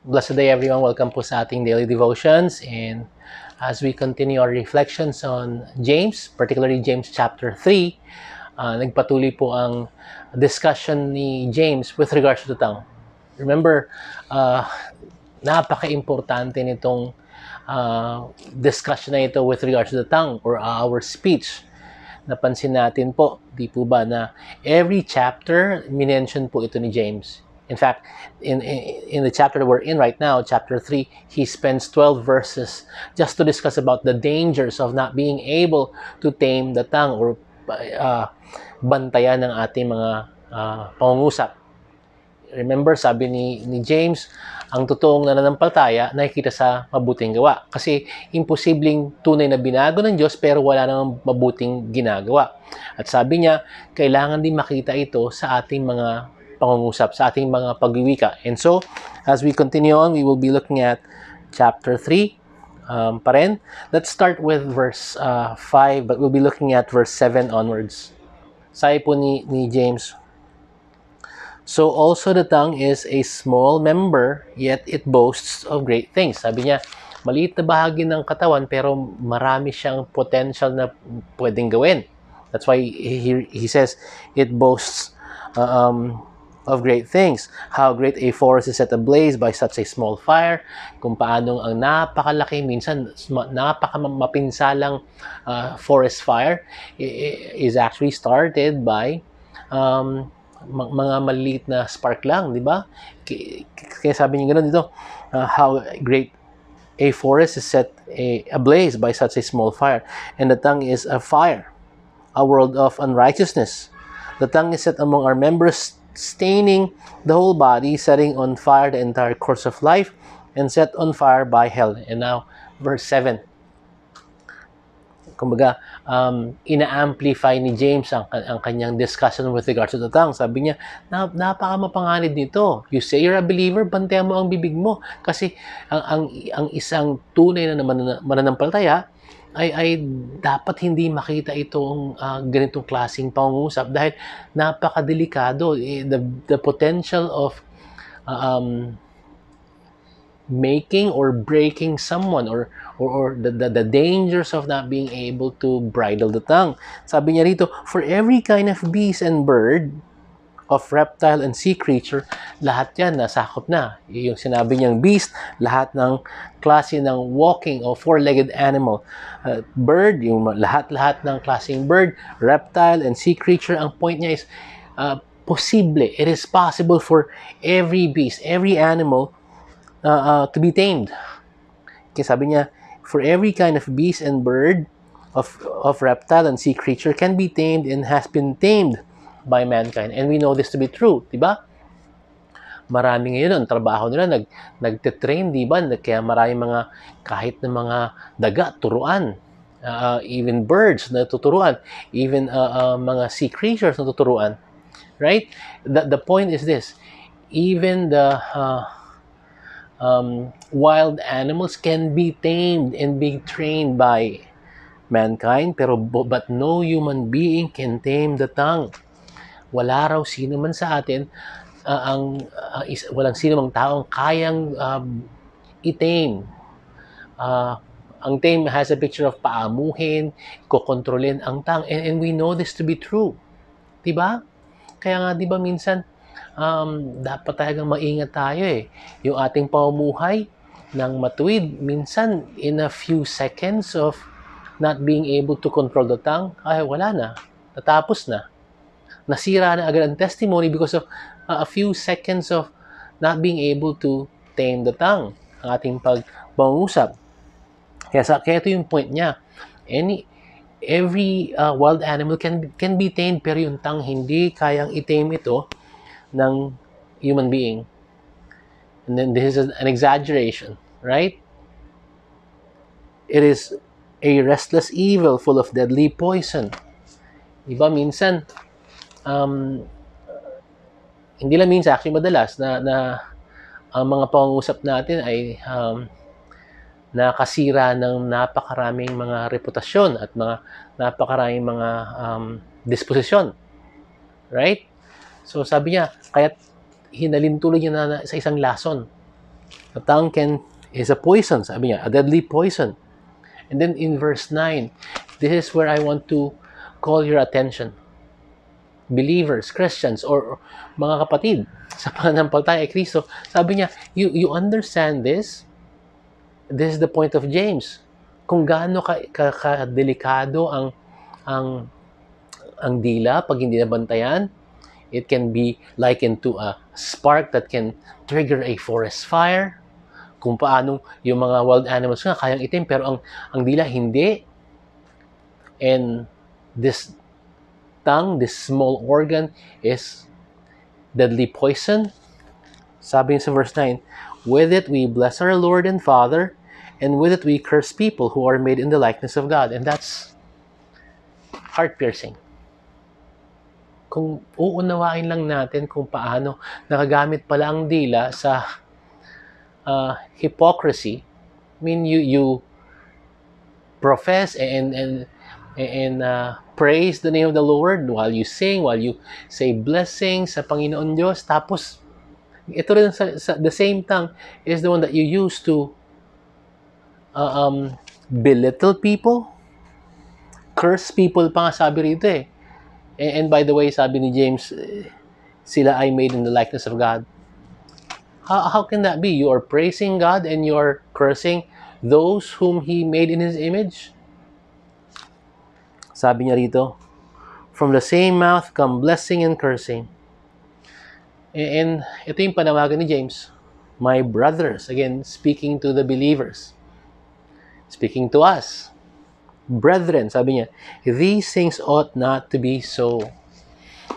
Blessed day everyone, welcome po sa ating daily devotions, and as we continue our reflections on James, particularly James chapter 3, nagpatuloy po ang discussion ni James with regards to the tongue. Remember, napaka-importante nitong discussion na ito with regards to the tongue or our speech. Napansin natin po, di po ba, na every chapter, minention po ito ni James. In fact, in the chapter that we're in right now, chapter 3, he spends 12 verses just to discuss about the dangers of not being able to tame the tongue or bantayan ng ating mga pangungusap. Remember, sabi ni James, ang totoong nananampalataya nakikita sa mabuting gawa. Kasi imposibleng tunay na binago ng Diyos pero wala namang mabuting ginagawa. At sabi niya, kailangan din makita ito sa ating mga pangungusap, sa ating mga pagwiwika. And so, as we continue on, we will be looking at chapter 3 pa rin. Let's start with verse 5, but we'll be looking at verse 7 onwards. Sabi po ni James, "So also the tongue is a small member, yet it boasts of great things." Sabi niya, maliit na bahagi ng katawan, pero marami siyang potential na pwedeng gawin. That's why he says, it boasts of great things. How great a forest is set ablaze by such a small fire. Kung paanong ang napakalaki, minsan napakamapinsalang forest fire is actually started by mga maliit na spark lang, di ba? Kaya sabi niya gano'n dito, how great a forest is set ablaze by such a small fire. And the tongue is a fire, a world of unrighteousness. The tongue is set among our members, staining the whole body, setting on fire the entire course of life, and set on fire by hell. And now, verse 7. Kumbaga, ina-amplify ni James ang kanyang discussion with regards to the tongue. Sabi niya, napaka-mapanganib nito. You say you're a believer, bantayan mo ang bibig mo. Kasi ang isang tunay na mananampalataya ay dapat hindi makita itong ganitong klaseng pangungusap dahil napakadelikado. The potential of making or breaking someone or the dangers of not being able to bridle the tongue. Sabi niya rito, for every kind of beast and bird, of reptile and sea creature, lahat yan nasakop na. Yung sinabi niyang beast, lahat ng klase ng walking o four-legged animal. Bird, yung lahat ng klaseng bird, reptile and sea creature. Ang point niya is, posible, it is possible for every beast, every animal to be tamed. Kaya sabi niya, for every kind of beast and bird, of reptile and sea creature can be tamed and has been tamed by mankind. And we know this to be true, di ba? Marami ngayon ang trabaho nila, nagte-train, di ba? Kaya marami mga, kahit na mga daga, turuan. Even birds na tuturuan. Even mga sea creatures na tuturuan. Right? The point is this. Even the wild animals can be tamed and be trained by mankind, but no human being can tame the tongue. Wala raw sino man sa atin, walang sino mang taong kayang i-tame. Ang tame has a picture of paamuhin, kokontrolin ang tongue, and we know this to be true. Diba? Kaya nga, diba minsan, dapat talagang maingat tayo eh. Yung ating pamumuhay ng matuwid, minsan in a few seconds of not being able to control the tongue, ay wala na, natapos na. Nasira na agad ang testimony because of a few seconds of not being able to tame the tongue, ang ating pag-pangusap. Kaya ito yung point niya. Every wild animal can be tamed, pero yung tongue hindi kayang i-tame ito ng human being. And then this is an exaggeration, right? It is a restless evil full of deadly poison. Diba minsan, hindi lang minsan, actually madalas na ang mga pangungusap natin ay nakasira ng napakaraming mga reputasyon at mga napakaraming mga disposisyon. Right? So sabi niya, kaya hinalin tuloy niya na sa isang lason. The tongue is a poison, sabi niya, a deadly poison. And then in verse 9, this is where I want to call your attention. Believers, Christians, or mga kapatid sa pananampalataya kay Kristo, sabi niya, you understand this? This is the point of James. Kung gaano ka-delikado ang dila pag hindi nabantayan, it can be likened to a spark that can trigger a forest fire. Kung paano yung mga wild animals nga kayang itim pero ang dila hindi. And this tongue, this small organ is deadly poison. Sabi sa verse 9, with it we bless our Lord and Father, and with it we curse people who are made in the likeness of God. And that's heart-piercing. Kung uunawain lang natin kung paano nakagamit pala ang dila sa hypocrisy. I mean, you profess and praise the name of the Lord while you sing, while you say blessings sa Panginoon Diyos. Tapos, ito rin the same tongue is the one that you use to belittle people, curse people pa nga sabi rito eh. And by the way, sabi ni James, sila ay made in the likeness of God. How can that be? You are praising God and you are cursing those whom He made in His image? Sabi niya rito, from the same mouth come blessing and cursing. And ito yung panawagan ni James. My brothers, again, speaking to the believers. Speaking to us. Brethren, sabi niya, these things ought not to be so.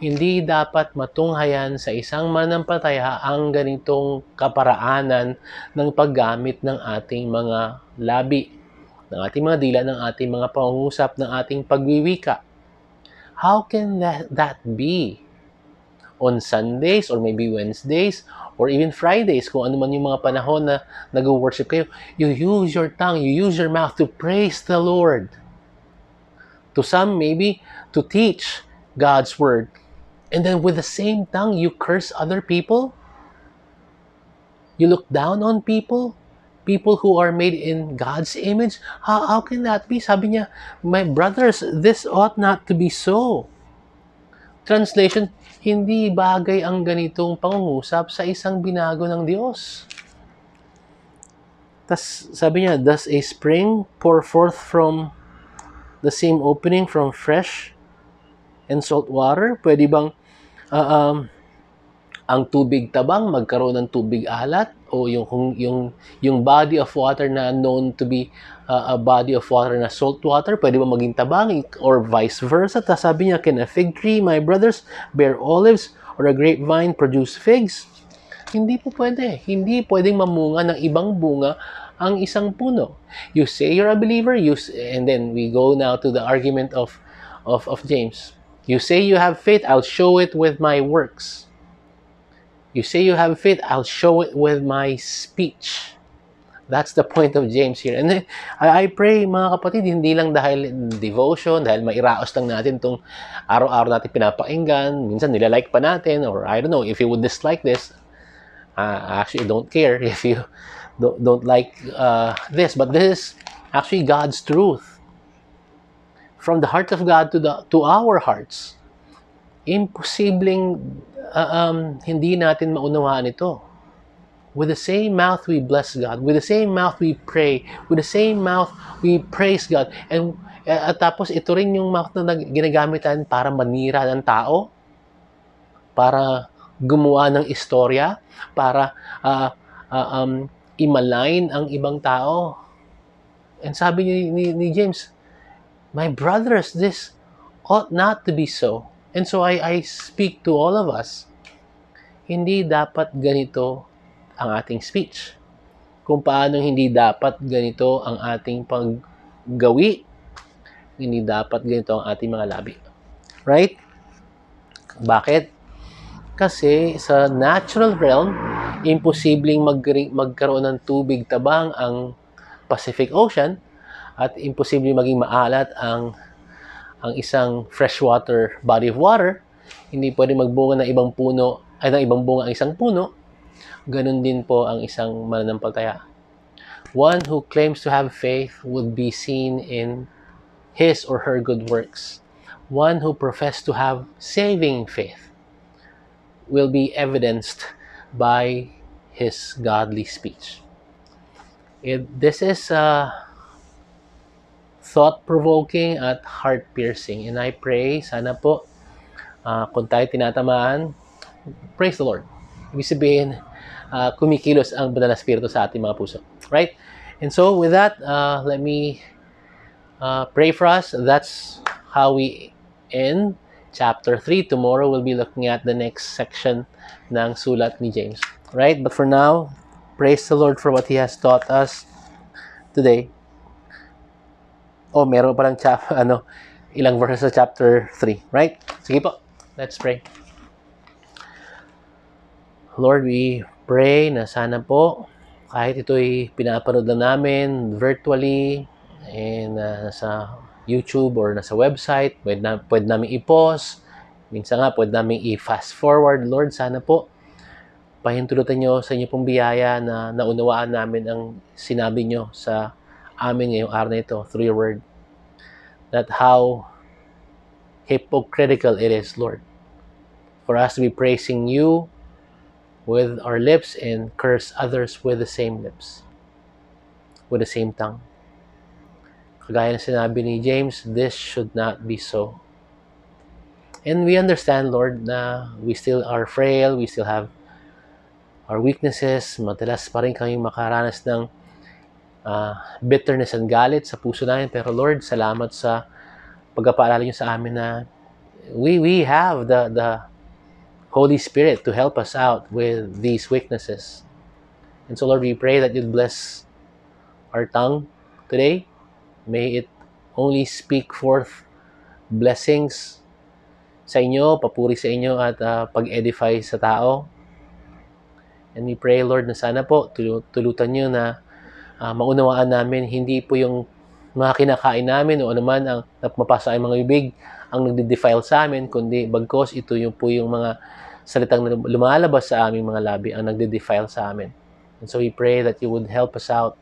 Hindi dapat matunghayan sa isang mananampalataya ang ganitong kaparaanan ng paggamit ng ating mga labi, ng ating mga dila, ng ating mga pangungusap, ng ating pagwiwika. How can that be? On Sundays or maybe Wednesdays or even Fridays, kung ano man yung mga panahon na nag-worship kayo, you use your tongue, you use your mouth to praise the Lord. To some, maybe to teach God's word. And then with the same tongue, you curse other people? You look down on people? People who are made in God's image? How can that be? Sabi niya, my brothers, this ought not to be so. Translation, hindi bagay ang ganitong pangungusap sa isang binago ng Diyos. Tas sabi niya, does a spring pour forth from the same opening from fresh and salt water? Pwede bang ang tubig tabang magkaroon ng tubig alat? O yung body of water na known to be a body of water na salt water, pwede ba maging tabang? Or vice versa? Tas sabi niya, can a fig tree, my brothers, bear olives? Or a grapevine produce figs? Hindi po pwede. Hindi pwedeng mamunga ng ibang bunga ang isang puno. You say you're a believer, and then we go now to the argument of James. You say you have faith, I'll show it with my works. You say you have faith, I'll show it with my speech. That's the point of James here. And I pray, mga kapatid, hindi lang dahil devotion, dahil mairaos lang natin itong araw-araw natin pinapakinggan, minsan nilalike pa natin, or I don't know, if you would dislike this, I actually don't care if you don't like this, but this is actually God's truth. From the heart of God to our hearts. Imposibleng hindi natin maunawaan ito. With the same mouth we bless God. With the same mouth we pray. With the same mouth we praise God. And tapos ito rin yung mouth na ginagamit natin para manira ng tao. Para gumawa ng istorya. Para i-malign ang ibang tao. And sabi ni James, my brothers, this ought not to be so. And so I speak to all of us, hindi dapat ganito ang ating speech. Kung paano hindi dapat ganito ang ating paggawi, hindi dapat ganito ang ating mga labi. Right? Bakit? Kasi sa natural realm, imposibleng magkaroon ng tubig tabang ang Pacific Ocean at imposibleng maging maalat ang isang freshwater body of water. Hindi pwede magbunga ng ibang puno ay ng ibang bunga ang isang puno. ganun din po ang isang mananampalataya. One who claims to have faith would be seen in his or her good works. One who professes to have saving faith will be evidenced by his godly speech. This is thought-provoking at heart-piercing. And I pray, sana po, kung tayo tinatamaan, praise the Lord. Ibig sabihin, kumikilos ang banal na spirito sa ating mga puso. Right? And so, with that, let me pray for us. That's how we end chapter 3. Tomorrow, we'll be looking at the next section ng sulat ni James. Right? But for now, praise the Lord for what He has taught us today. Meron pa lang ilang verses sa chapter 3. Right? Sige po. Let's pray. Lord, we pray na sana po, kahit ito'y pinapanood lang namin virtually, and sa YouTube or nasa website, pwede namin i-pause. Minsan nga, pwede namin i-fast forward. Lord, sana po, pahintulutan nyo sa inyo pong biyaya na naunawaan namin ang sinabi nyo sa amin ngayong araw na ito through your word. That how hypocritical it is, Lord, for us to be praising you with our lips and curse others with the same lips, with the same tongue. Kagaya na sinabi ni James, this should not be so. And we understand, Lord, na we still are frail, we still have our weaknesses. Madalas pa rin kami makaranas ng bitterness and galit sa puso namin. Pero Lord, salamat sa pagpapaalala niyo sa amin na we have the Holy Spirit to help us out with these weaknesses. And so Lord, we pray that you'd bless our tongue today. May it only speak forth blessings sa inyo, papuri sa inyo at pag-edify sa tao. And we pray, Lord, na sana po tulutan nyo na maunawaan namin, hindi po yung mga kinakain namin o anuman ang mapasa ay mga bibig ang nagde-defile sa amin, kundi bagkos ito yung mga salitang lumalabas sa aming mga labi ang nagde-defile sa amin. And so we pray that you would help us out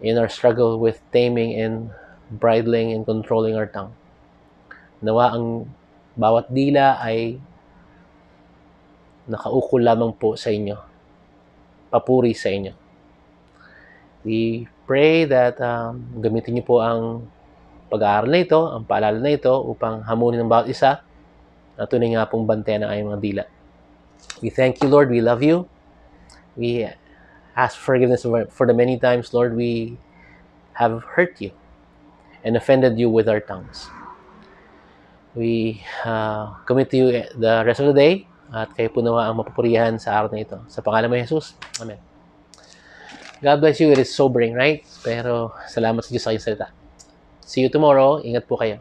in our struggle with taming and bridling and controlling our tongue. Nawa ang bawat dila ay nakaukol lamang po sa inyo. Papuri sa inyo. We pray that gamitin niyo po ang pag-aaral na ito, ang paalala na ito upang hamunin ng bawat isa na tunay nga pong bantayan ng aming mga dila. We thank you, Lord. We love you. We ask forgiveness for the many times, Lord, we have hurt you and offended you with our tongues. We commit to you the rest of the day at kayo po nawa ang mapupurihan sa araw na ito. Sa pangalan mo, Jesus. Amen. God bless you. It is sobering, right? Pero salamat sa Diyos sa kanyang salita. See you tomorrow. Ingat po kayo.